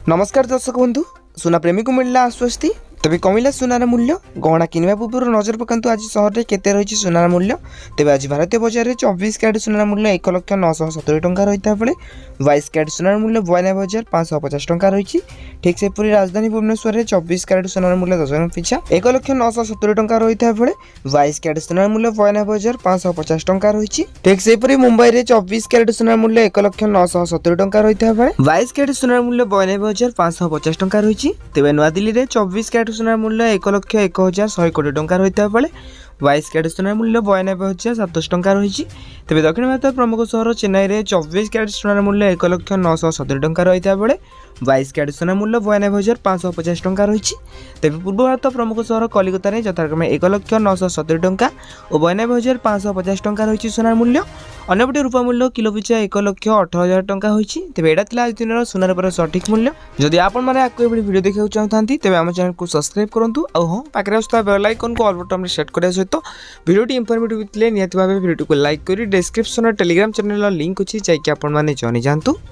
नमस्कार दर्शक बंधु सुना प्रेमी को मिलला आश्वस्ति तेज कमिला सुनार मूल्य गहना किनवा पूर्व नजर पकातु आज सहर में केते रही सुनार मूल्य तेज आज भारतीय बजार में 24 कैरेट सुनार मूल्य 1,09,70 टंका रही है बेले 22 कैरेट सुनार मूल्य 92,550 टंका रही। ठीक से पूरी राजधानी भुवनेश्वर में 24 कैरेट सुनार मूल्य 10 ग्राम पिछा 1,09,70 टंका रही है बेले 22 कैरेट सुनार मूल्य 92,550 टंका रही। ठीक से मुंबई में 24 कैरेट सुनार मूल्य 1,09,70 टंका रही है बेले 22 कैरेट सुनार मूल्य 92,550 टंका रही। तेज नुआदिल्ली में 24 कैरेट सुनार मूल्य 1,01,100 कोटी टंका रही है बेले 22 कैरेट सुनार मूल्य 92,700 टंका रही। तेज दक्षिण भारत प्रमुख सहर चेन्नई में 24 कैरेट सुनार मूल्य 1,09,70 टंका रही है बेले 22 कैरेट सुनार मूल्य 92,550 टंका रही। तेज पूर्व भारत प्रमुख सहर कलिकता में यथाक्रमे 1,09,70 टंका और 92,550 टंका रही सुनार मूल्य। अन्यपटे रूपा मूल्य किलो पिछा 1,18,000 टंका होती। तेज यहाँ दिन सुनार पर सठिक मूल्य। जदि आपण मैंने आपको वीडियो देखा चाहते तेज आम चैनल को सब्सक्राइब करूँ और हाँ पाखे आसुवा बेल आइकन को ऑल बटन में सेट करने सहित वीडियो इनफॉर्मेटिव होते निहत भाव वीडियो को लाइक कर डिस्क्रिप्शन टेलीग्राम चैनल लिंक अच्छी चाहिए आपण मैंने जानी जातु।